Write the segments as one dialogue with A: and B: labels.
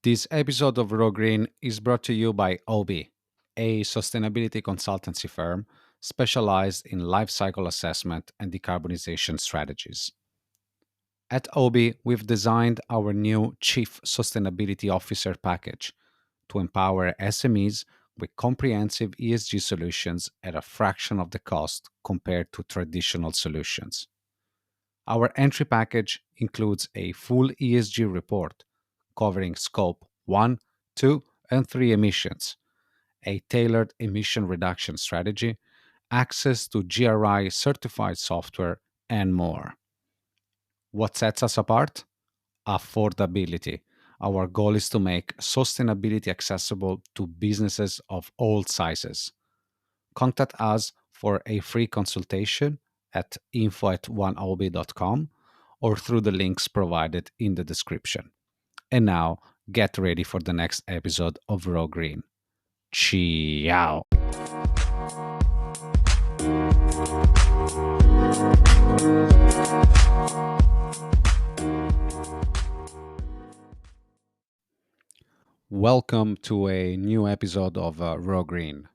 A: This episode of Raw Green is brought to you by OBI, a sustainability consultancy firm specialized in life cycle assessment and decarbonization strategies. At OBI, we've designed our new Chief Sustainability Officer package to empower SMEs with comprehensive ESG solutions at a fraction of the cost compared to traditional solutions. Our entry package includes a full ESG report covering scope 1, 2, and 3 emissions, a tailored emission reduction strategy, access to GRI certified software, and more. What sets us apart? Affordability. Our goal is to make sustainability accessible to businesses of all sizes. Contact us for a free consultation at info@oneob.com or through the links provided in the description. And now, get ready for the next episode of Raw Green. Ciao! Welcome to a new episode of Raw Green.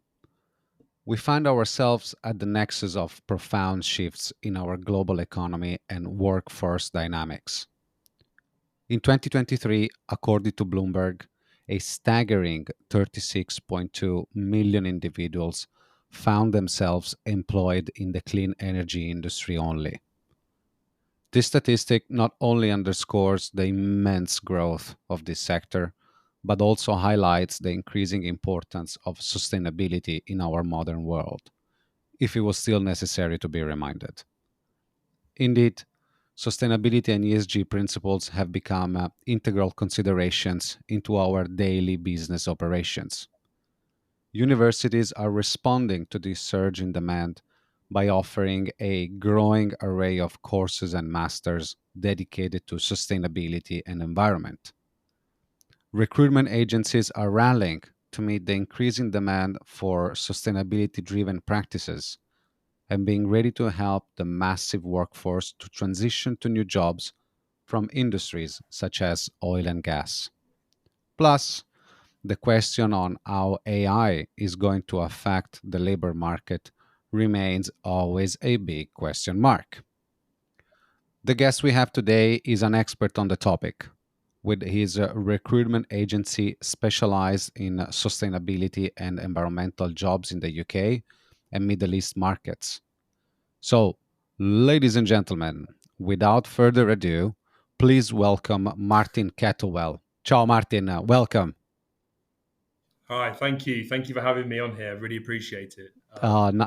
A: We find ourselves at the nexus of profound shifts in our global economy and workforce dynamics. In 2023, according to Bloomberg, a staggering 36.2 million individuals found themselves employed in the clean energy industry only. This statistic not only underscores the immense growth of this sector, but also highlights the increasing importance of sustainability in our modern world, if it was still necessary to be reminded. Indeed, sustainability and ESG principles have become integral considerations into our daily business operations. Universities are responding to this surge in demand by offering a growing array of courses and masters dedicated to sustainability and environment. Recruitment agencies are rallying to meet the increasing demand for sustainability driven practices and being ready to help the massive workforce to transition to new jobs from industries such as oil and gas. Plus, the question on how AI is going to affect the labor market remains always a big question mark. The guest we have today is an expert on the topic, with his recruitment agency specialized in sustainability and environmental jobs in the UK and Middle East markets. So, ladies and gentlemen, without further ado, please welcome Martin Kettlewell. Ciao, Martin. Welcome.
B: Hi, thank you. Thank you for having me on here. I really appreciate it.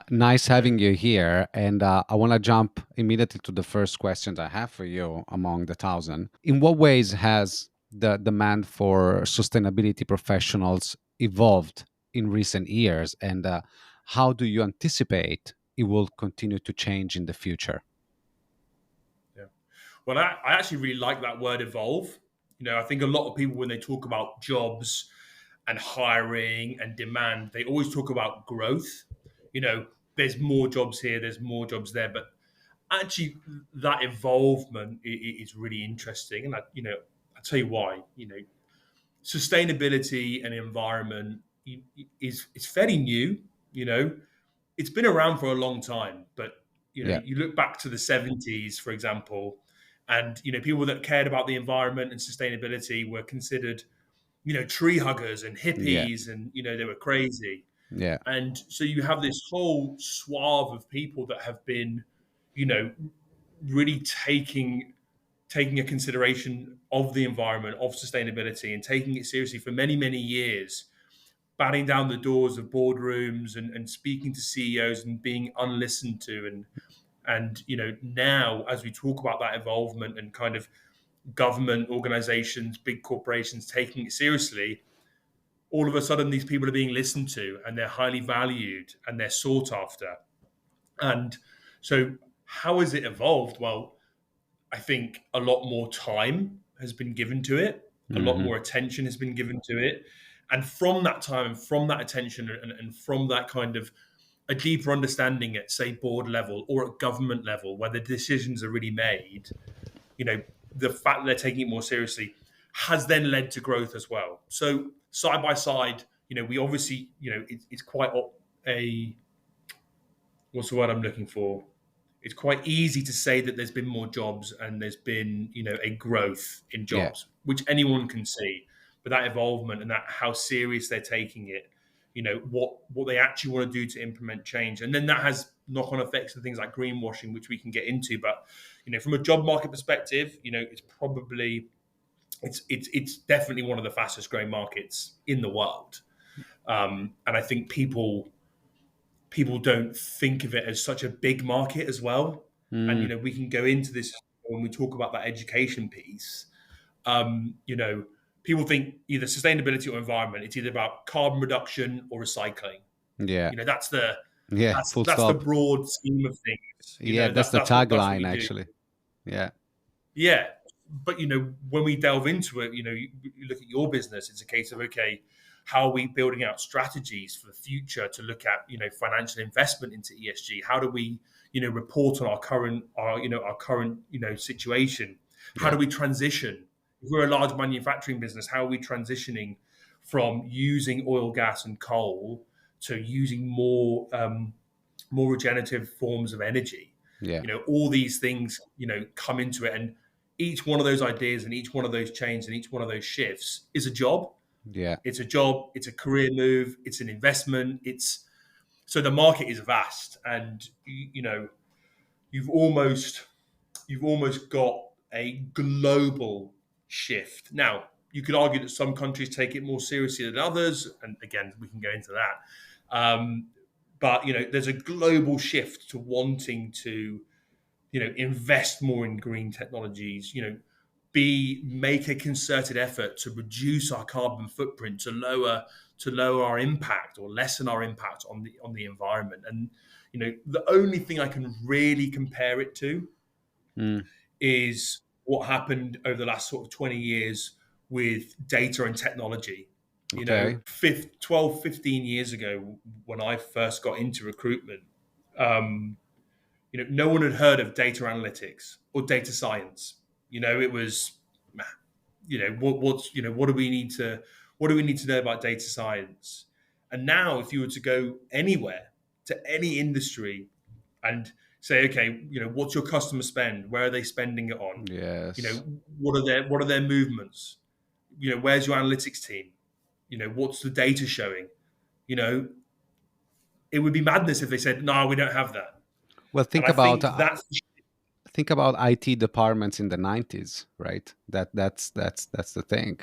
A: Nice having you here. And I want to jump immediately to the first questions I have for you among the thousand. In what ways has the demand for sustainability professionals evolved in recent years? And how do you anticipate it will continue to change in the future?
B: Yeah. Well, I actually really like that word evolve. I think a lot of people, when they talk about jobs and hiring and demand, they always talk about growth. You know, there's more jobs here, there's more jobs there. But actually, that evolvement is really interesting. And I'll tell you why. Sustainability and environment is fairly new. You know, it's been around for a long time, but
A: Yeah,
B: you look back to the 70s, for example, and people that cared about the environment and sustainability were considered tree huggers and
A: yeah,
B: hippies, and they were crazy.
A: yeah,
B: And so you have this whole swath of people that have been you know really taking a consideration of the environment, of sustainability, and taking it seriously for many, many years, batting down the doors of boardrooms and speaking to CEOs and being unlistened to. And now, as we talk about that involvement and kind of government organizations, big corporations taking it seriously, all of a sudden these people are being listened to and they're highly valued and they're sought after. And so how has it evolved? Well, I think a lot more time has been given to it, a lot
A: hmm
B: more attention has been given to it. And from that time and from that attention and from that kind of a deeper understanding at, say, board level or at government level, where the decisions are really made, you know, the fact that they're taking it more seriously has then led to growth as well. So side by side, we obviously, it's quite a what's the word I'm looking for? It's quite easy to say that there's been more jobs and there's been, a growth in
A: Yeah.
B: jobs, which anyone can see. But that involvement and that how serious they're taking it, what they actually want to do to implement change, and then that has knock-on effects and things like greenwashing, which we can get into. But from a job market perspective, it's probably it's definitely one of the fastest growing markets in the world, and I think people don't think of it as such a big market as well. And
A: Mm,
B: we can go into this when we talk about that education piece. Um, you know, People think either sustainability or environment. It's either about carbon reduction or recycling.
A: yeah.
B: That's the
A: Yeah.
B: that's
A: Full
B: that's the
A: stop.
B: broad scheme of things.
A: Yeah. That's the
B: That's what we
A: tagline,
B: do.
A: actually. Yeah.
B: Yeah, but when we delve into it, you look at your business. It's a case of, okay, how are we building out strategies for the future to look at financial investment into ESG? How do we report on our current situation? How
A: Yeah.
B: do we transition? If we're a large manufacturing business, how are we transitioning from using oil, gas, and coal to using more regenerative forms of energy?
A: Yeah.
B: All these things come into it, and each one of those ideas and each one of those changes and each one of those shifts is a job.
A: Yeah.
B: It's a job, it's a career move, it's an investment. It's So the market is vast, and you've almost you've almost got a global shift. Now, you could argue that some countries take it more seriously than others, and again, we can go into that. But there's a global shift to wanting to invest more in green technologies. Make a concerted effort to reduce our carbon footprint, to lower our impact or lessen our impact on the environment. And the only thing I can really compare it to
A: Mm,
B: is what happened over the last sort of 20 years with data and technology.
A: okay.
B: 12, 15 years ago, when I first got into recruitment, um, no one had heard of data analytics or data science. It was, what do we need to know about data science? And now, if you were to go anywhere to any industry and say, okay, what's your customer spend? Where are they spending it on?
A: Yes.
B: What are their movements? Where's your analytics team? What's the data showing? You know, it would be madness if they said, no, we don't have that.
A: Well,
B: And
A: think
B: I
A: about
B: think that's
A: IT departments in the 90s, right? That's the thing.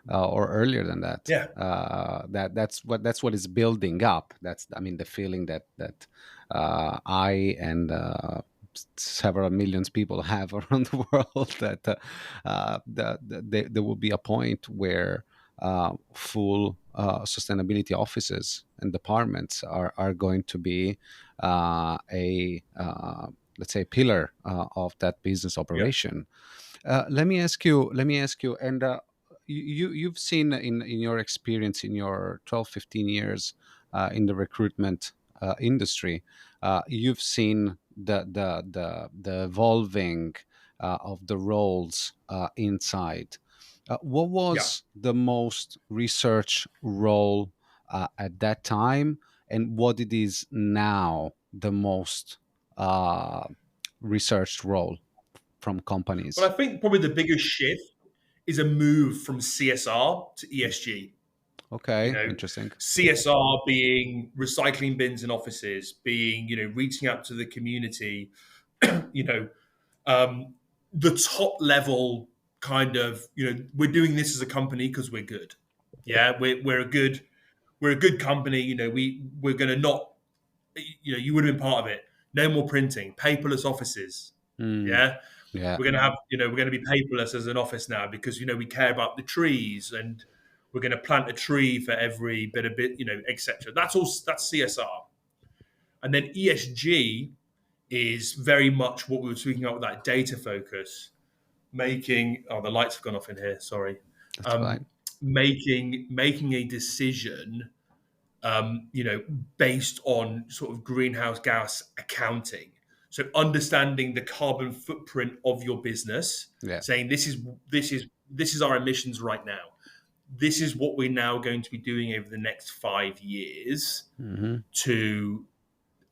A: Or earlier than that.
B: yeah,
A: That's what is building up. That's, I mean, the feeling that I and several millions people have around the world, that there will be a point where full sustainability offices and departments are going to be a let's say pillar of that business
B: yeah,
A: operation. Let me ask you, and you've seen in your experience, in your 12, 15 years in the recruitment industry, you've seen the evolving of the roles inside. What
B: yeah.
A: was the most research role at that time, and what it is now the most uh, researched role from
B: But
A: companies?
B: I think probably the biggest shift is a move from CSR to ESG. You
A: Okay,
B: know,
A: interesting.
B: CSR being recycling bins in offices, being reaching out to the community, you know, um, the top level kind of we're doing this as a company because we're good. Yeah, we're a good company. We're going to not you would have been part of it. No more printing, paperless offices.
A: Mm,
B: Yeah,
A: yeah,
B: we're going to be paperless as an office now because we care about the trees, and we're going to plant a tree for every bit, etc. That's CSR. And then ESG is very much what we were speaking about with that data focus, making the lights have gone off in here, sorry.
A: that's
B: um,
A: fine.
B: making a decision based on sort of greenhouse gas accounting. So understanding the carbon footprint of your business,
A: Yeah.
B: saying this is this is our emissions right now. This is what we're now going to be doing over the next 5 years
A: Mm-hmm.
B: to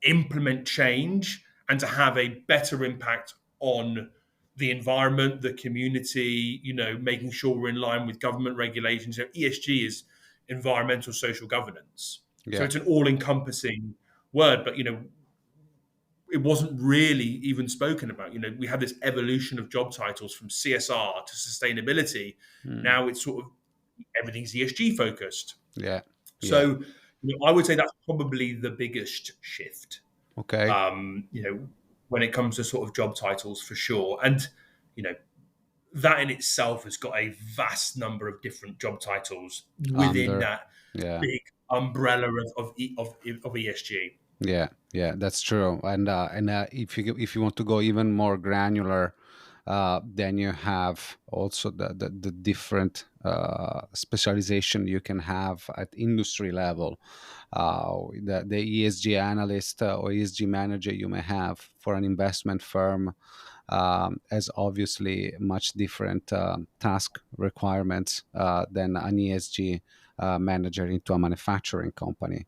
B: implement change and to have a better impact on the environment, the community, making sure we're in line with government regulations. So ESG is environmental social governance. So
A: Yeah.
B: it's an all-encompassing word, but it wasn't really even spoken about. We had this evolution of job titles from CSR to sustainability.
A: Mm.
B: Now it's sort of everything's ESG focused.
A: Yeah. Yeah.
B: So I would say that's probably the biggest shift.
A: Okay.
B: Um, you know, when it comes to sort of job titles for sure, and you know that in itself has got a vast number of different job titles within
A: Under.
B: that
A: Yeah.
B: big umbrella of ESG.
A: Yeah, yeah, that's true. And if you want to go even more granular, then you have also the different specialization you can have at industry level. The ESG analyst or ESG manager you may have for an investment firm has obviously much different task requirements than an ESG manager into a manufacturing company.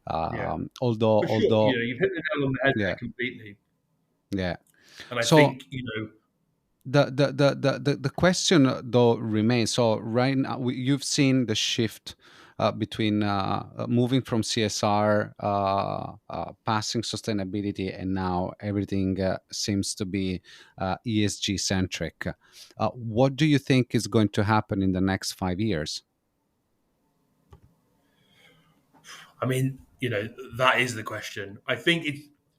B: Yeah,
A: Although,
B: for sure.
A: although,
B: You've hit the nail on the head there
A: yeah,
B: completely.
A: yeah.
B: And I
A: So
B: think
A: the question though remains. So right now you've seen the shift between moving from CSR, passing sustainability, and now everything seems to be ESG centric. What do you think is going to happen in the next 5 years?
B: I mean, that is the question. I think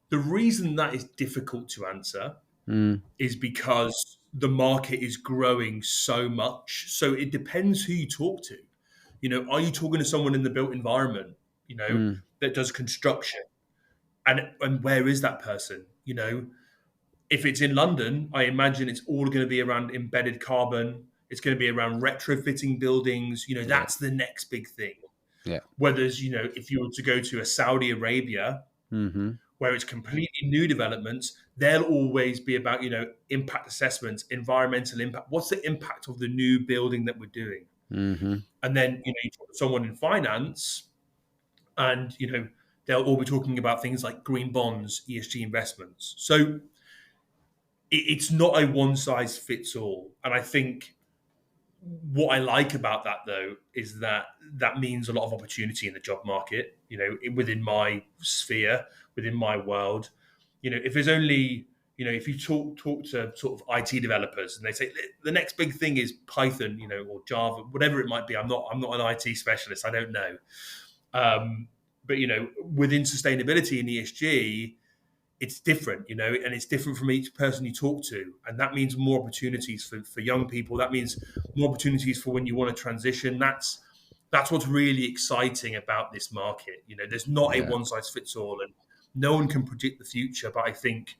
B: the reason that is difficult to answer
A: Mm,
B: is because the market is growing so much. So it depends who you talk to. Are you talking to someone in the built environment,
A: mm,
B: that does construction? And where is that person? If it's in London, I imagine it's all going to be around embedded carbon. It's going to be around retrofitting buildings.
A: yeah,
B: That's the next big thing.
A: yeah.
B: Whereas, if you were to go to a Saudi Arabia,
A: Mm-hmm,
B: where it's completely new developments, they'll always be about, impact assessments, environmental impact. What's the impact of the new building that we're doing?
A: mm-hmm.
B: And then, you talk to someone in finance and, they'll all be talking about things like green bonds, ESG investments. So it's not a one size fits all. And I think what I like about that though is that means a lot of opportunity in the job market. Within my sphere, within my world. If there's only if you talk to sort of IT developers and they say the next big thing is Python, or Java, whatever it might be. I'm not an IT specialist. I don't know. But within sustainability and ESG, it's different, and it's different from each person you talk to. And that means more opportunities for young people. That means more opportunities for when you want to transition. That's what's really exciting about this market. There's not a
A: Yeah.
B: one size fits all, and no one can predict the future. But I think,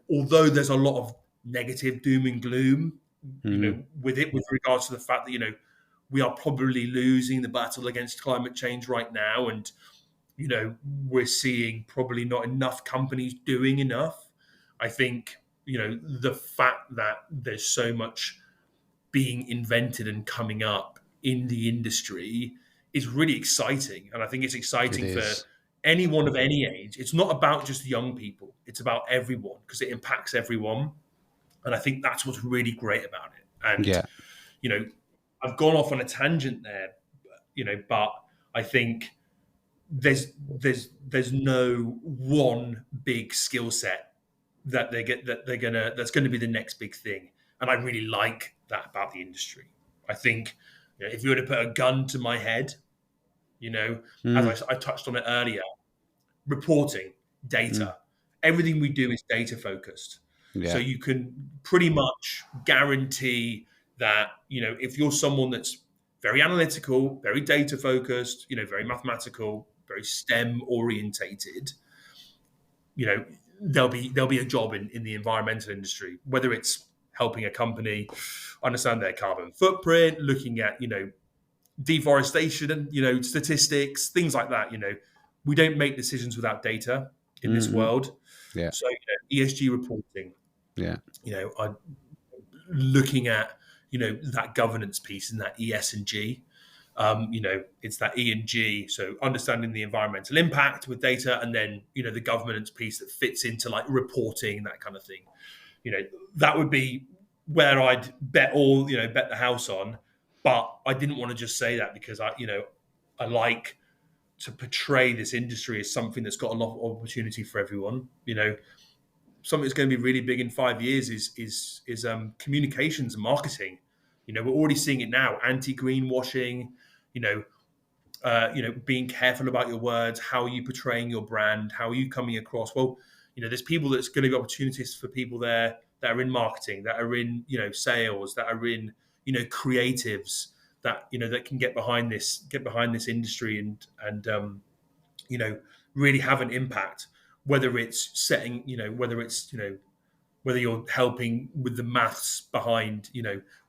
B: although there's a lot of negative doom and gloom,
A: Mm-hmm.
B: with regards to the fact that, we are probably losing the battle against climate change right now. And we're seeing probably not enough companies doing enough. I think, the fact that there's so much being invented and coming up in the industry is really exciting. And I think it's
A: It
B: exciting for
A: is.
B: anyone of any age. It's not about just young people, it's about everyone because it impacts everyone. And I think that's what's really great about it. And,
A: Yeah.
B: you know, I've gone off on a tangent there, but I think there's no one big skill set that's going to be the next big thing, and I really like that about the industry. I think, if you were to put a gun to my head, as
A: Mm,
B: I touched on it earlier, reporting,
A: mm,
B: data, everything we do is data focused. So
A: yeah.
B: you can pretty much guarantee that, if you're someone that's very analytical, very data focused, very mathematical, very STEM orientated, there'll be a job in the environmental industry, whether it's helping a company understand their carbon footprint, looking at, deforestation and, statistics, things like that. We don't make decisions without data in this
A: Mm-hmm.
B: world.
A: Yeah.
B: So, ESG reporting,
A: Yeah.
B: looking at that governance piece and that ES and G. It's that E and G. So understanding the environmental impact with data, and then the governance piece that fits into like reporting, that kind of thing. You know, that would be where I'd bet the house on. But I didn't want to just say that because I like to portray this industry as something that's got a lot of opportunity for everyone. Something that's going to be really big in 5 years is communications and marketing. We're already seeing it now. Anti-greenwashing. You know, being careful about your words. How are you portraying your brand? How are you coming across? Well, there's people that's going to be opportunities for people there that are in marketing, that are in sales, that are in creatives, that can get behind this industry and really have an impact. Whether it's setting, whether you're helping with the maths behind,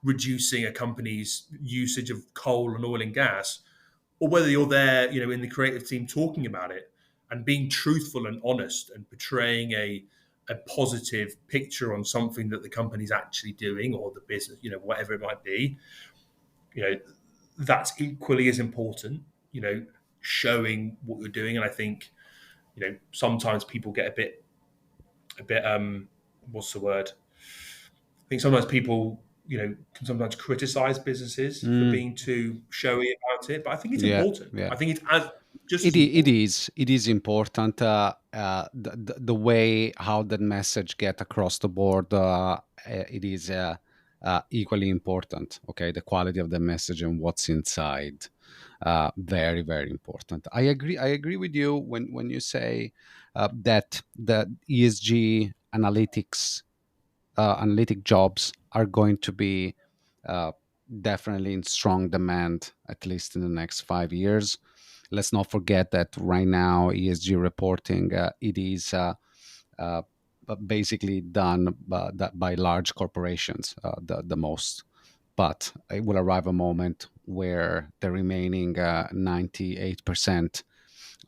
B: reducing a company's usage of coal and oil and gas, or whether you're there, in the creative team talking about it and being truthful and honest and portraying a positive picture on something that the company's actually doing or the business, whatever it might be, you know, that's equally as important, showing what you're doing. And I think, sometimes people get a bit, what's the word? I think sometimes people, can sometimes criticize businesses for
A: Mm,
B: being too showy about it, but I think it's
A: yeah,
B: important.
A: yeah.
B: I think it's just as
A: It
B: important.
A: is. It is important. The way how that message get across the board, it is equally important. Okay, the quality of the message and what's inside, very very important. I agree. I agree with you when you say that the ESG analytic jobs are going to be uh, definitely in strong demand, at least in the next 5 years. Let's not forget that right now ESG reporting it is uh, basically done by large corporations, the most. But it will arrive a moment where the remaining 98%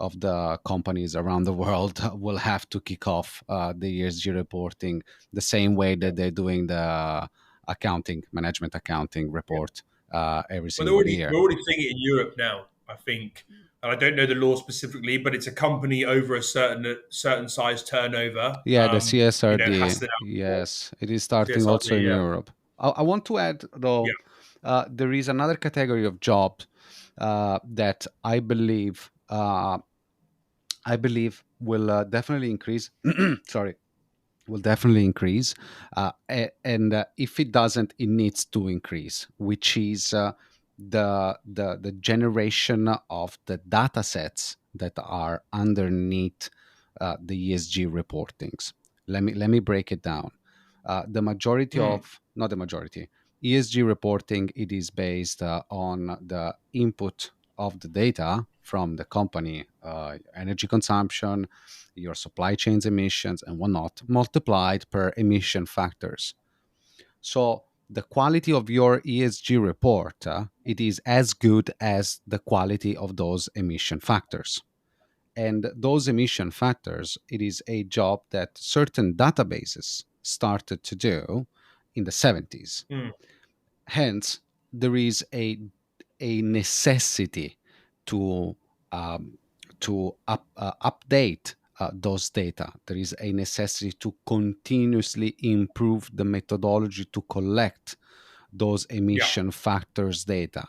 A: of the companies around the world will have to kick off the ESG reporting the same way
B: Yeah.
A: that they're doing the management accounting
B: Yeah.
A: report every
B: But
A: single year.
B: we're already seeing it in Europe now, I think. And I don't know the law specifically, but it's a company over a certain size turnover,
A: Yeah, the
B: has
A: CSRD.
B: to now report.
A: Yes, it is starting also
B: CSRD,
A: in
B: yeah.
A: Europe. I want to add,
B: Yeah.
A: though, there is another category of job that I believe will definitely increase. Sorry, will definitely increase, and if it doesn't, it needs to increase, which is the generation of the data sets that are underneath the ESG reportings. Let me break it down. The majority
B: Mm.
A: of Not the majority, ESG reporting, it is based on the input of the data from the company, energy consumption, your supply chain's emissions and whatnot, multiplied per emission factors. So the quality of your ESG report, it is as good as the quality of those emission factors. And those emission factors, it is a job that certain databases started to do in the 70s.
B: Mm.
A: Hence, there is a necessity to um, update those data. There is a necessity to continuously improve the methodology to collect those
B: Yeah.
A: emission factors data,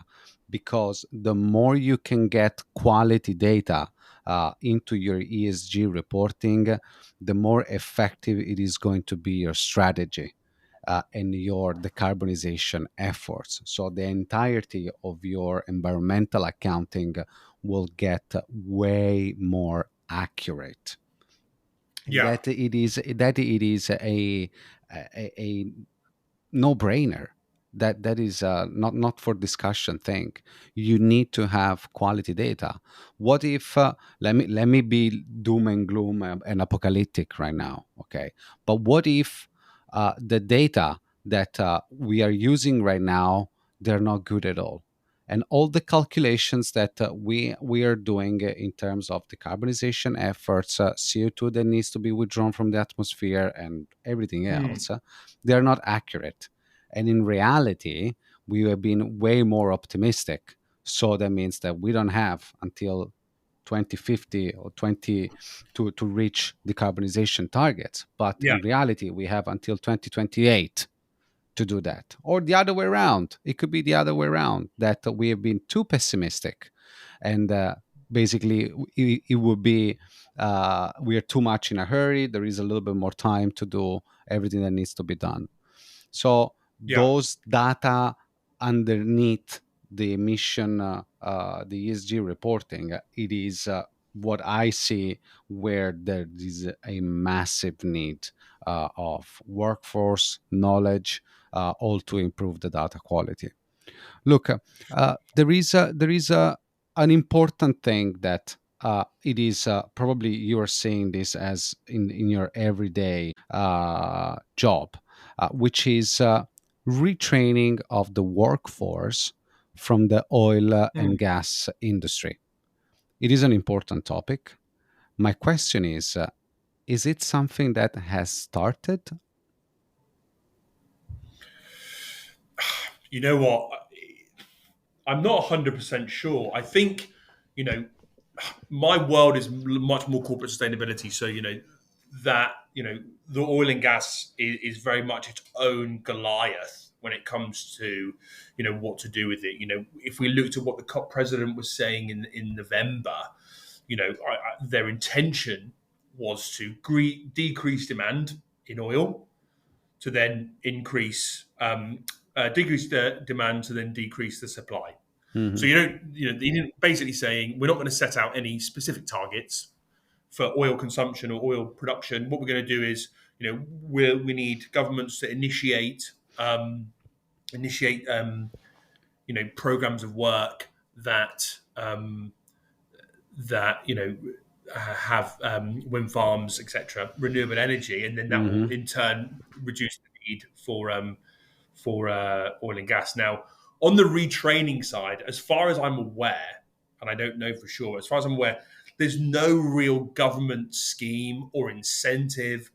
A: because the more you can get quality data into your ESG reporting, the more effective it is going to be your strategy and your decarbonization efforts. So the entirety of your environmental accounting will get way more accurate.
B: Yeah.
A: That it is a no brainer. That is not for discussion thing. You need to have quality data. What if let me be doom and gloom and apocalyptic right now, okay? But what if the data that we are using right now, they're not good at all, and all the calculations that we are doing in terms of decarbonization efforts, CO2 that needs to be withdrawn from the atmosphere and everything
B: Mm.
A: else, they are not accurate. And in reality, we have been way more optimistic. So that means that we don't have until 2050 or 20 to reach decarbonization targets. But
B: Yeah,
A: in reality, we have until 2028 to do that. Or the other way around. It could be the other way around, that we have been too pessimistic. And basically, it would be we are too much in a hurry. There is a little bit more time to do everything that needs to be done. So
B: yeah.
A: those data underneath the emission, the ESG reporting, it is what I see where there is a massive need of workforce, knowledge, all to improve the data quality. Look, there is an important thing that it is probably you are seeing this as in your everyday job, which is retraining of the workforce from the oil
B: Hmm.
A: and gas industry. It is an important topic. My question is it something that has started?
B: You know what? I'm not 100% sure. I think, you know, my world is much more corporate sustainability. So, the oil and gas is very much its own Goliath when it comes to, what to do with it. If we looked at what the COP president was saying in November, their intention was to decrease demand in oil to then decrease the demand to then decrease the supply. So
A: Hmm.
B: you didn't basically saying we're not going to set out any specific targets for oil consumption or oil production. What we're going to do is, we need governments to initiate programs of work that have wind farms, etc., renewable energy, and then that will
A: Hmm.
B: in turn reduce the need for oil and gas. Now, on the retraining side, as far as I'm aware, and I don't know for sure, as far as I'm aware, there's no real government scheme or incentive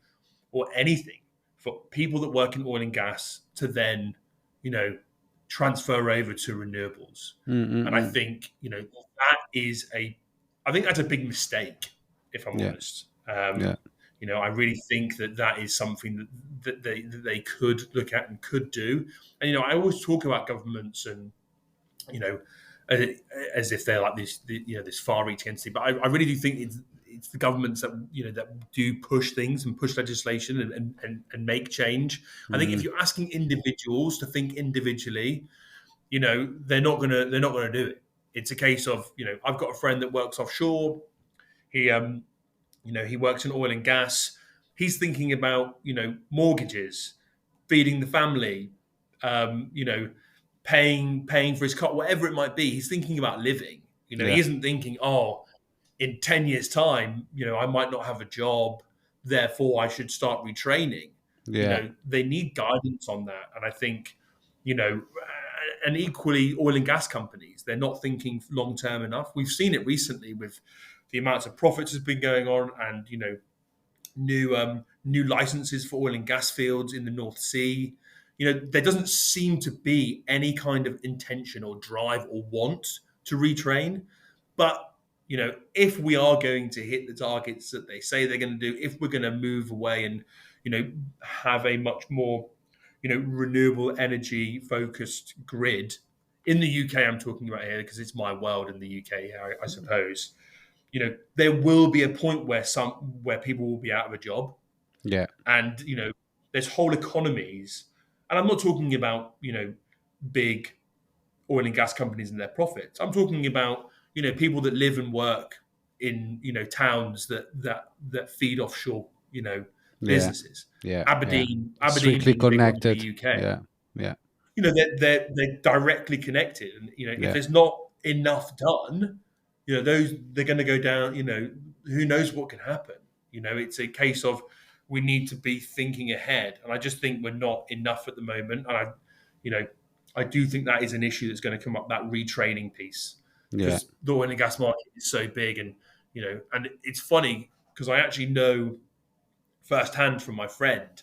B: or anything for people that work in oil and gas to then, you know, transfer over to renewables. And I
A: Mm-mm-mm.
B: think, I think that's a big mistake, if I'm
A: Yeah,
B: honest.
A: yeah.
B: I really think that is something that they could look at and could do. And I always talk about governments and you know, uh, as if they're like this far-reaching entity. But I really do think it's the governments that do push things and push legislation and make change. I think if
A: Mhm.
B: you're asking individuals to think individually, they're not gonna do it. It's a case of I've got a friend that works offshore. He works in oil and gas. He's thinking about mortgages, feeding the family, um, you know, paying for his car, whatever it might be. He's thinking about living. He
A: Yeah,
B: isn't thinking, oh, in 10 years' time, I might not have a job, therefore I should start retraining.
A: yeah.
B: They need guidance on that, and I think, and equally, oil and gas companies, they're not thinking long term enough. We've seen it recently with the amounts of profits has been going on, and new licenses for oil and gas fields in the North Sea. There doesn't seem to be any kind of intention or drive or want to retrain. But if we are going to hit the targets that they say they're going to do, if we're going to move away and have a much more renewable energy focused grid in the UK, I'm talking about here because it's my world in the UK, I suppose. There will be a point where people will be out of a job,
A: Yeah,
B: and there's whole economies, and I'm not talking about big oil and gas companies and their profits. I'm talking about people that live and work in towns that feed offshore
A: yeah,
B: businesses.
A: yeah, yeah.
B: Aberdeen
A: Strictly
B: being the big one for the
A: connected.
B: UK.
A: Yeah, yeah,
B: They're directly connected, and if
A: yeah.
B: there's not enough done, those they're going to go down. Who knows what can happen. It's a case of we need to be thinking ahead, and I just think we're not enough at the moment. And you know I do think that is an issue that's going to come up, that retraining piece,
A: Yeah.
B: because the oil and gas market is so big, and and it's funny because I actually know firsthand from my friend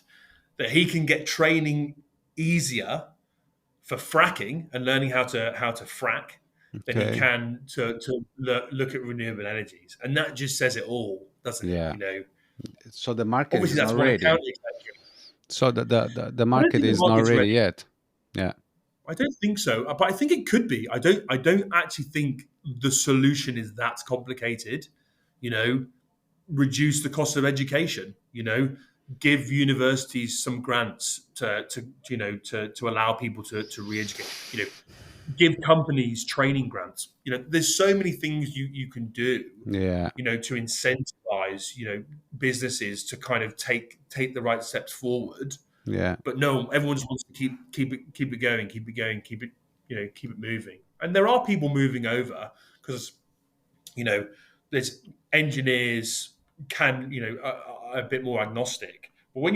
B: that he can get training easier for fracking and learning how to frack than he
A: Okay.
B: can to look at renewable energies, and that just says it all, doesn't it?
A: Yeah.
B: You know,
A: So the market
B: obviously
A: is
B: that's
A: not
B: one account
A: ready.
B: executive.
A: So the
B: I don't
A: market
B: think the
A: is not
B: market's
A: ready
B: ready.
A: yet. Yeah.
B: I don't think so, but I think it could be. I don't actually think the solution is that complicated. You know, reduce the cost of education. You know, give universities some grants to allow people to re-educate. You know, give companies training grants. You know, there's so many things you can do.
A: Yeah.
B: You know, to incentivize businesses to kind of take the right steps forward.
A: Yeah.
B: But no, everyone just wants to keep it going, keep it going, keep it moving. And there are people moving over because you know there's engineers can are a bit more agnostic. But when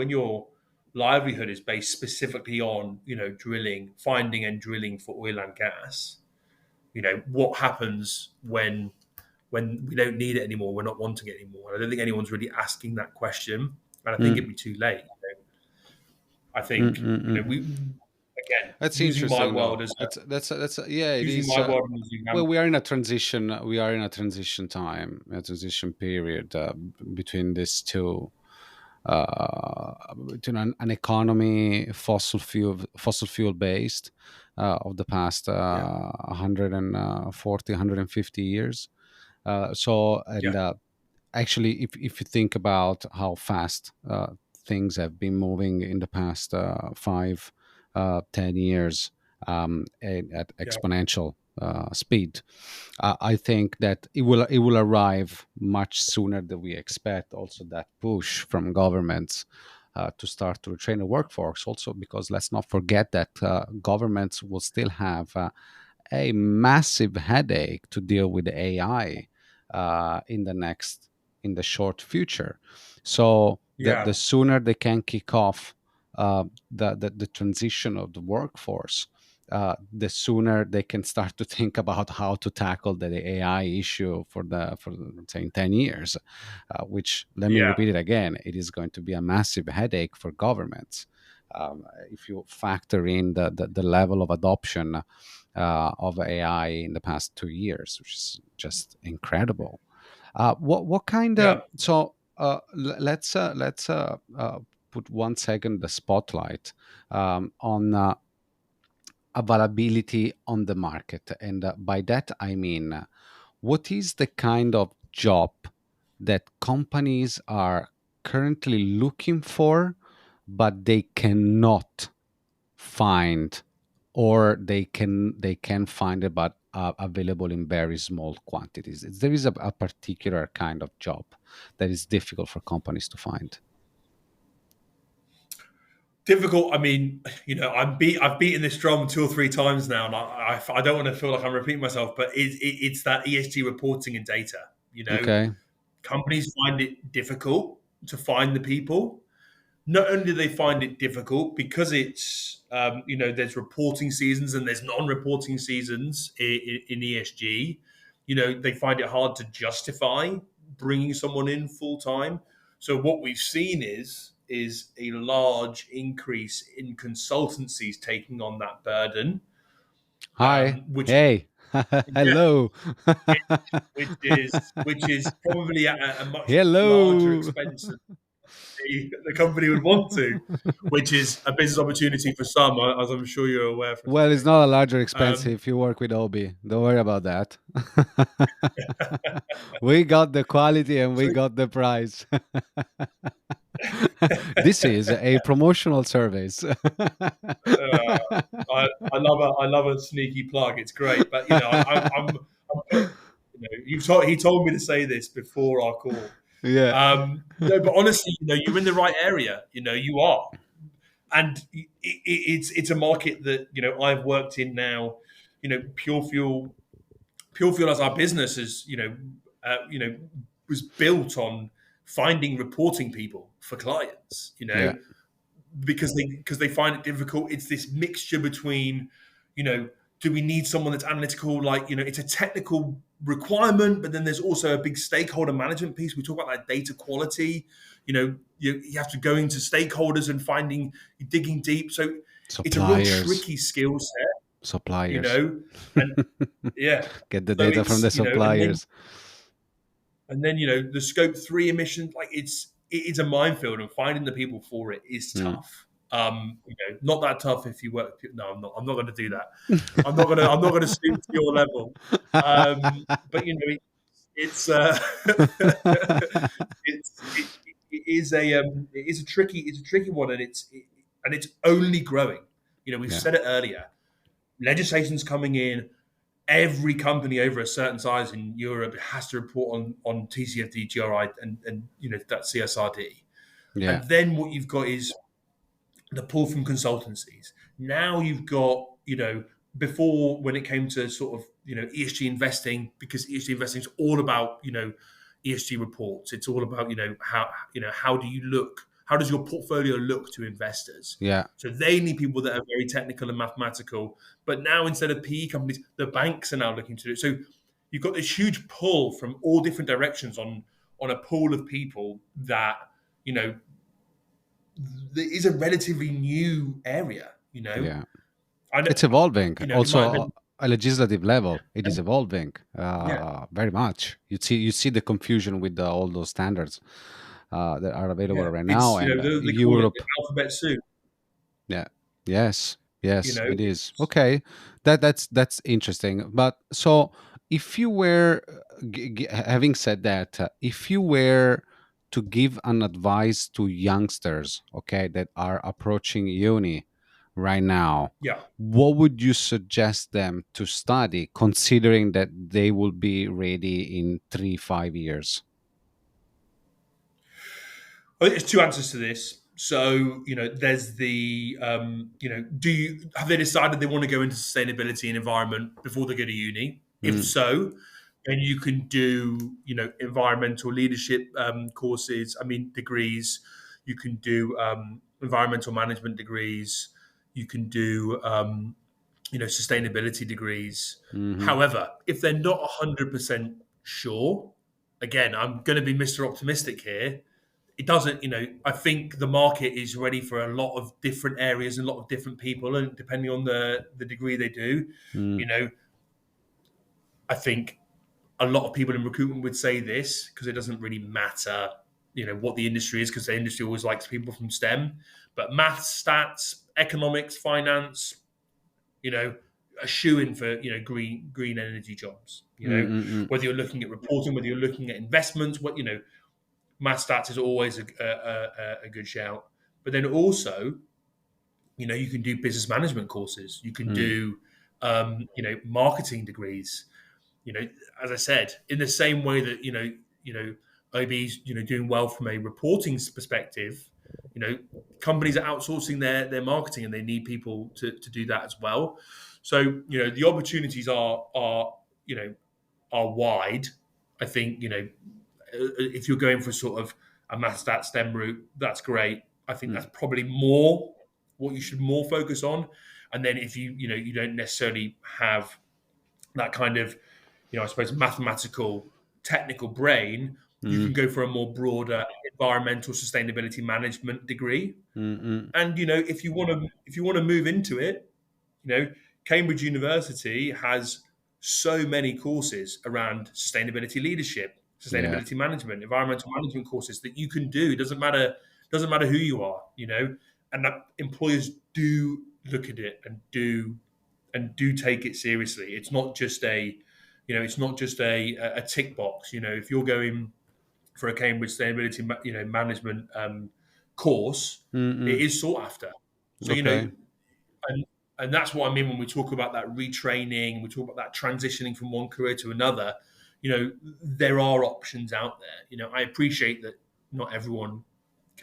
B: your livelihood is based specifically on drilling, finding and drilling for oil and gas, what happens when we don't need it anymore, we're not wanting it anymore. And I don't think anyone's really asking that question, and I think it'd
A: Mm,
B: be too late. I
A: mm,
B: think
A: mm,
B: we
A: mm.
B: again
A: That's interesting, though. Yeah, it
B: using
A: is.
B: my world as an
A: Well,
B: example.
A: we are in a transition. We are in a transition time, a transition period between these two, between an economy fossil fuel based of the past
B: Yeah,
A: 140, 150 years. So
B: yeah,
A: and actually, if you think about how fast things have been moving in the past 5 10 years, at
B: yeah,
A: exponential speed, I think that it will arrive much sooner than we expect. Also, that push from governments to start to retrain the workforce. Also, because let's not forget that governments will still have a massive headache to deal with AI in the short future. So the
B: yeah,
A: sooner they can kick off the transition of the workforce, the sooner they can start to think about how to tackle the AI issue for say 10 years. Which, let me
B: yeah,
A: repeat it again, it is going to be a massive headache for governments. If you factor in the level of adoption of AI in the past 2 years, which is just incredible. What kind of
B: yeah,
A: so let's put 1 second the spotlight on availability on the market, and by that I mean, what is the kind of job that companies are currently looking for, but they cannot find, or they can find it but available in very small quantities. There is a particular kind of job that is difficult for companies to find.
B: difficult. I mean, I've beaten this drum 2 or 3 times now, and I don't want to feel like I'm repeating myself, but it's that ESG reporting and data. You know,
A: Okay.
B: companies find it difficult to find the people. Not only do they find it difficult because it's there's reporting seasons and there's non-reporting seasons in ESG. They find it hard to justify bringing someone in full time. So what we've seen is a large increase in consultancies taking on that burden,
A: Hi.
B: which
A: Hey.
B: yeah,
A: Hello.
B: which is probably at a much larger
A: Hello.
B: expense the company would want to, which is a business opportunity for some, as I'm sure you're aware from
A: Well, it's
B: talking.
A: not a larger expense
B: Um,
A: if you work with Obi. Don't worry about that. We got the quality and
B: so
A: we got the price. This is a promotional service.
B: I love a sneaky plug. It's great, but he told me to say this before our call.
A: Yeah.
B: No, but honestly, you're in the right area. You are, and it's a market that I've worked in now. Pure Fuel as our business is was built on finding reporting people for clients.
A: Yeah.
B: Because they find it difficult. It's this mixture between, you know, do we need someone that's analytical? Like, it's a technical requirement, but then there's also a big stakeholder management piece. We talk about like data quality. You have to go into stakeholders and digging deep. So it's a real
A: Suppliers,
B: tricky skill set,
A: suppliers.
B: and yeah.
A: Get the
B: So
A: data from the suppliers.
B: and then the scope 3 emissions, like it's a minefield, and finding the people for it is
A: Mm.
B: tough. Not that tough if you work. No, I'm not. I'm not going to do that. I'm not going to stoop to your level. But it's it is a tricky one, and it's only growing. We've
A: Yeah,
B: said it earlier. Legislation's coming in. Every company over a certain size in Europe has to report on TCFD, GRI, and that CSRD.
A: yeah,
B: And then what you've got is the pull from consultancies. Now you've got, before, when it came to sort of, ESG investing, because ESG investing is all about, ESG reports. It's all about, how do you look? How does your portfolio look to investors?
A: yeah,
B: So they need people that are very technical and mathematical. But now, instead of PE companies, the banks are now looking to do it. So you've got this huge pull from all different directions on a pool of people that, you know, is a relatively new area.
A: yeah.
B: I know,
A: It's evolving.
B: it might have
A: Also,
B: been,
A: a legislative level, it is evolving
B: yeah.
A: very much. You see the confusion with all those standards that are available
B: Yeah,
A: right now,
B: it's
A: and
B: they call it
A: Europe.
B: the alphabet soup.
A: Yeah. Yes.
B: You
A: Yes,
B: know,
A: it is.
B: it's
A: Okay. That's interesting. But so if you were having said that, if you were to give an advice to youngsters, okay, that are approaching uni right now,
B: yeah.
A: what would you suggest them to study, considering that they will be ready in 3, 5 years?
B: I think there's two answers to this. So, there's the, have they decided they want to go into sustainability and environment before they go to uni? If
A: Mm,
B: so, then you can do, environmental leadership courses, degrees. You can do environmental management degrees. You can do, sustainability degrees.
A: hmm.
B: However, if they're not 100% sure, again, I'm going to be Mr. Optimistic here. It doesn't, I think the market is ready for a lot of different areas and a lot of different people, and depending on the degree they do,
A: Mm,
B: you know, I think a lot of people in recruitment would say this because it doesn't really matter, what the industry is, because the industry always likes people from STEM. But maths, stats, economics, finance, you know, a shoe in for green energy jobs.
A: mm, mm, mm,
B: Whether you're looking at reporting, whether you're looking at investments, math stats is always a good shout. But then also, you can do business management courses. You can
A: mm,
B: do, marketing degrees. You know, as I said, in the same way that OB's doing well from a reporting perspective. You know, companies are outsourcing their marketing, and they need people to do that as well. So the opportunities are wide. I think if you're going for sort of a maths stat STEM route, that's great. I think
A: mm,
B: that's probably more what you should more focus on. And then if you don't necessarily have that kind of I suppose mathematical technical brain, you
A: mm,
B: can go for a more broader environmental sustainability management degree.
A: mm, mm.
B: And if you want to move into it, Cambridge University has so many courses around sustainability leadership,
A: Yeah.
B: sustainability management, environmental management courses that you can do. Doesn't matter who you are, and that employers do look at it and do take it seriously. It's not just a tick box. If you're going for a Cambridge sustainability management course,
A: Mm,
B: it
A: mm.
B: is sought after. So
A: Okay.
B: and and that's what I mean when we talk about that retraining. We talk about that transitioning from one career to another. There are options out there. I appreciate that not everyone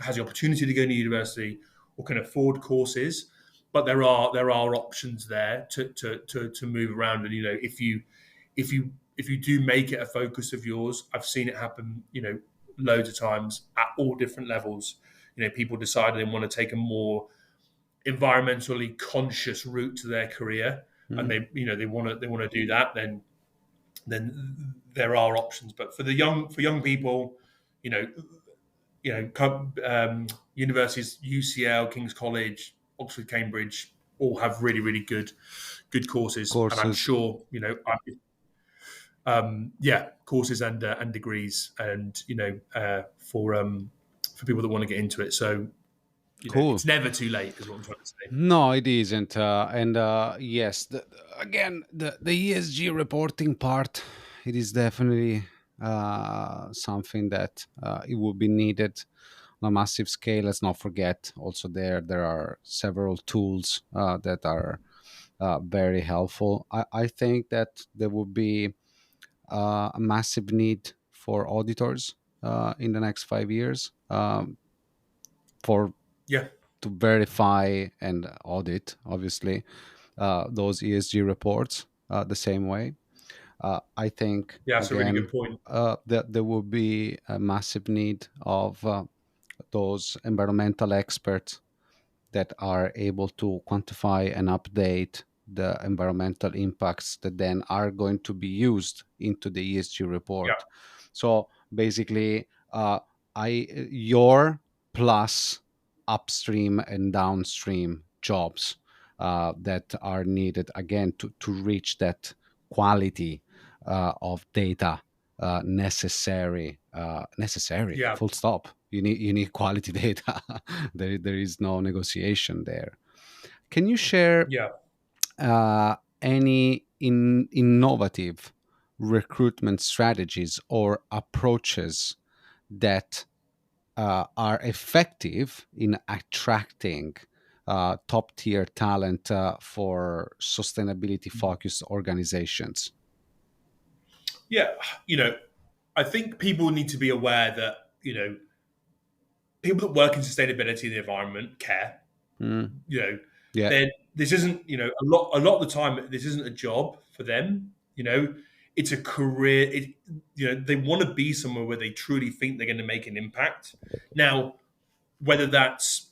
B: has the opportunity to go to university or can afford courses, but there are options there to move around. And if you do make it a focus of yours, I've seen it happen. Loads of times at all different levels. People decide they want to take a more environmentally conscious route to their career. and
A: Mhm.
B: they want to do that, then there are options. But for young people, you know, universities, UCL, King's College, Oxford, Cambridge, all have really, really good courses, and I'm
A: Courses.
B: sure yeah, courses and degrees, and for people that want to get into it. So
A: Cool.
B: it's never too late, is what I'm trying to say.
A: No, it isn't. And yes, again, the ESG reporting part, it is definitely something that it would be needed on a massive scale. Let's not forget also there are several tools that are very helpful. I think that there would be a massive need for auditors in the next 5 years for
B: Yeah,
A: to verify and audit, obviously, those ESG reports the same way. I think,
B: yeah, that's a really
A: again,
B: good point.
A: that there will be a massive need of those environmental experts that are able to quantify and update the environmental impacts that then are going to be used into the ESG
B: Yeah,
A: report. So basically, your plus upstream and downstream jobs that are needed again to reach that quality of data necessary,
B: yeah,
A: full stop. You need quality data. There is no negotiation there. Can you share
B: yeah.
A: any innovative recruitment strategies or approaches that are effective in attracting top tier talent for sustainability focused organizations?
B: Yeah, you know, I think people need to be aware that people that work in sustainability and the environment care.
A: Mm,
B: You know,
A: yeah,
B: then this isn't a lot of the time this isn't a job for them. It's a career. They want to be somewhere where they truly think they're going to make an impact. Now, whether that's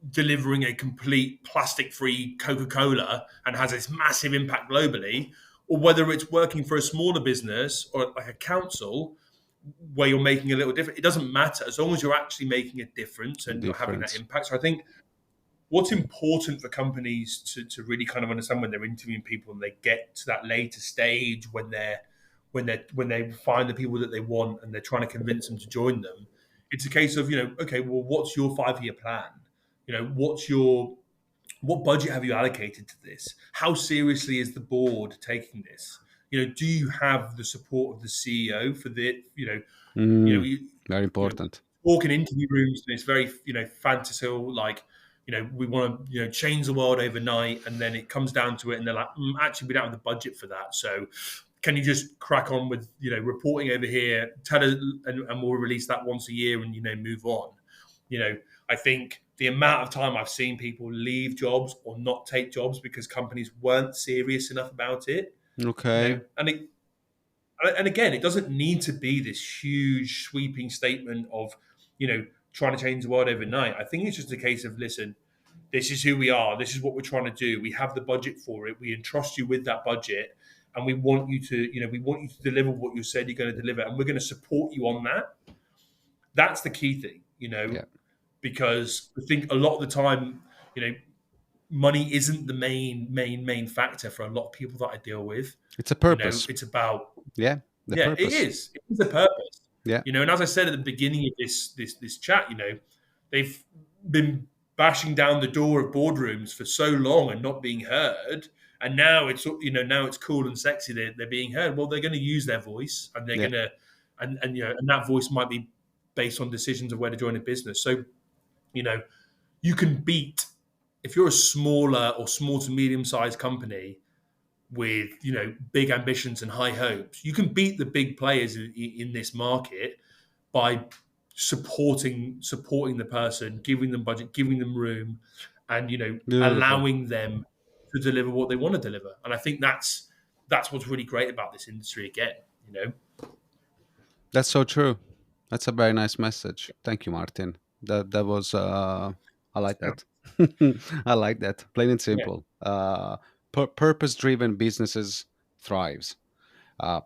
B: delivering a complete plastic-free Coca-Cola and has this massive impact globally, or whether it's working for a smaller business or like a council where you're making a little difference. It doesn't matter as long as you're actually making a difference and you're having that
A: difference.
B: impact. So I think what's important for companies to really kind of understand when they're interviewing people and they get to that later stage when they find the people that they want and they're trying to convince them to join them, it's a case of okay, well, what's your 5 year plan? What budget have you allocated to this? How seriously is the board taking this? Do you have the support of the CEO for the
A: Mm,
B: you,
A: very
B: you know,
A: important.
B: walk in interview rooms and it's very, fantastical, like, we want to, change the world overnight. And then it comes down to it and they're like, actually, we don't have the budget for that. So can you just crack on with, reporting over here, tell us, and we'll release that once a year and, move on. I think the amount of time I've seen people leave jobs or not take jobs because companies weren't serious enough about it,
A: Okay.
B: and again, it doesn't need to be this huge sweeping statement of, trying to change the world overnight. I think it's just a case of, listen, this is who we are. This is what we're trying to do. We have the budget for it. We entrust you with that budget, and we want you to deliver what you said you're going to deliver, and we're going to support you on that. That's the key thing,
A: Yeah.
B: because I think a lot of the time, you know, money isn't the main factor for a lot of people that I deal with.
A: It's a purpose.
B: It's about,
A: Yeah. The
B: yeah, it
A: purpose.
B: is. It is a purpose.
A: Yeah.
B: And as I said at the beginning of this chat, they've been bashing down the door of boardrooms for so long and not being heard. And now it's cool and sexy. They're being heard. Well, they're going to use their voice, and they're
A: Yeah.
B: going to, and that voice might be based on decisions of where to join a business. So, you know, you can beat if you're a smaller or small to medium sized company with big ambitions and high hopes. You can beat the big players in this market by supporting the person, giving them budget, giving them room, and
A: Beautiful.
B: allowing them to deliver what they want to deliver. And I think that's what's really great about this industry. Again,
A: That's so true. That's a very nice message. Thank you, Martin. That was I like
B: so,
A: that. I like that. Plain and
B: yeah,
A: simple. Purpose-driven businesses thrives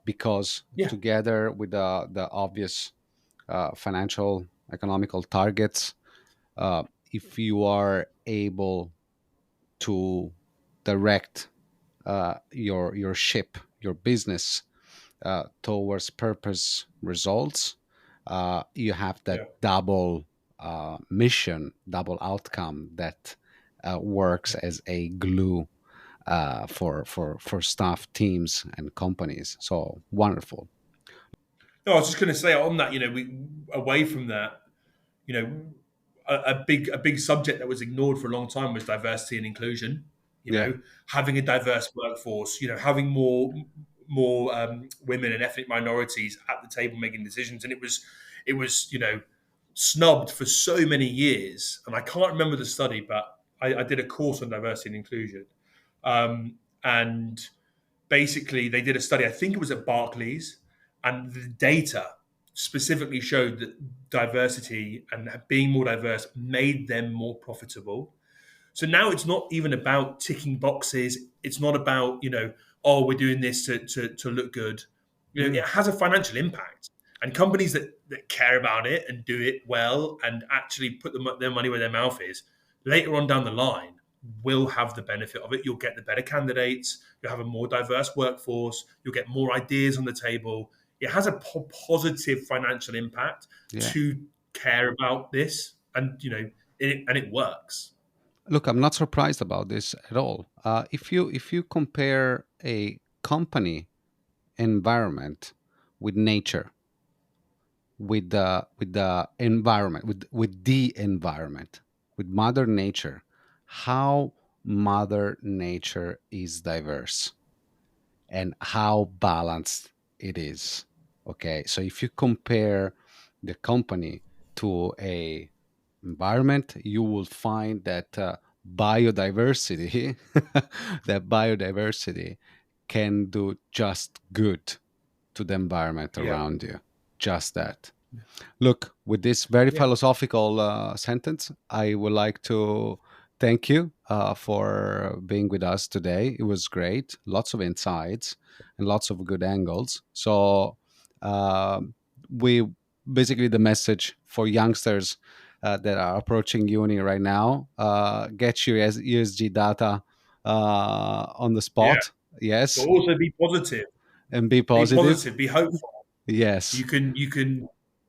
A: because
B: Yeah,
A: together with the obvious financial economical targets, uh, if you are able to direct your ship, your business towards purpose results, you have that
B: yeah,
A: double mission, double outcome that works as a glue for staff, teams, and companies. So wonderful.
B: no, I was just going to say on that. We away from that. You know, a big subject that was ignored for a long time was diversity and inclusion.
A: Yeah,
B: Having a diverse workforce. Having more women and ethnic minorities at the table making decisions, and it was snubbed for so many years. And I can't remember the study, but I did a course on diversity and inclusion, and basically they did a study. I think it was at Barclays, and the data specifically showed that diversity and being more diverse made them more profitable. So now it's not even about ticking boxes. It's not about, oh, we're doing this to look good.
A: mm,
B: It has a financial impact. And companies that care about it and do it well and actually put their money where their mouth is, later on down the line, will have the benefit of it. You'll get the better candidates. You'll have a more diverse workforce. You'll get more ideas on the table. It has a positive financial impact
A: yeah.
B: to care about this, and it works.
A: Look, I'm not surprised about this at all. If you compare a company environment with nature, with the environment, with the environment, with Mother Nature, how Mother Nature is diverse and how balanced it is. Okay, so if you compare the company to a environment, you will find that biodiversity, that biodiversity can do just good to the environment
B: Yeah.
A: around you. Just that. Look, with this very
B: Yeah.
A: philosophical sentence, I would like to thank you for being with us today. It was great, lots of insights and lots of good angles. So, we basically the message for youngsters that are approaching uni right now: get your ESG data on the
B: Yeah.
A: spot,
B: But
A: yes,
B: also be positive.
A: and be
B: Be
A: positive,
B: positive. Be hopeful.
A: yes.
B: You can.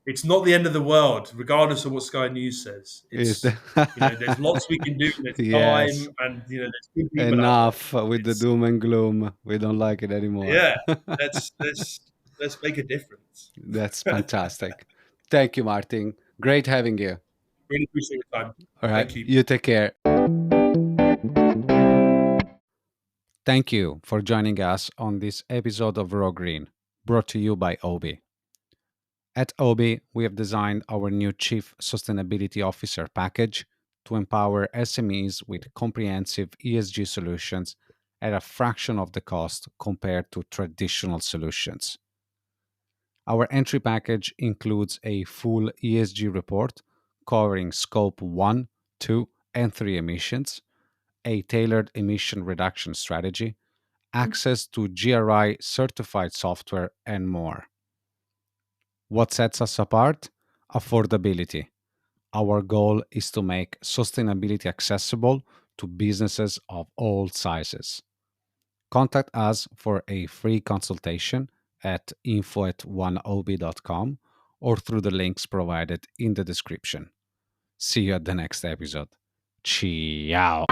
B: It's not the end of the world, regardless of what Sky News says.
A: Is the
B: There's lots we can do. There's
A: yes,
B: time, and there's good people out there.
A: enough with the
B: It's
A: doom and gloom. We don't like it anymore.
B: Yeah. Let's make a difference.
A: That's fantastic. Thank you, Martin. Great having you.
B: Really appreciate your time.
A: All right,
B: Thank you.
A: you take care. Thank you for joining us on this episode of Raw Green, brought to you by Obi. At Obi, we have designed our new Chief Sustainability Officer package to empower SMEs with comprehensive ESG solutions at a fraction of the cost compared to traditional solutions. Our entry package includes a full ESG report covering Scope 1, 2, and 3 emissions, a tailored emission reduction strategy, access to GRI certified software, and more. What sets us apart? Affordability. Our goal is to make sustainability accessible to businesses of all sizes. Contact us for a free consultation at info@oneob.com or through the links provided in the description. See you at the next episode. Ciao.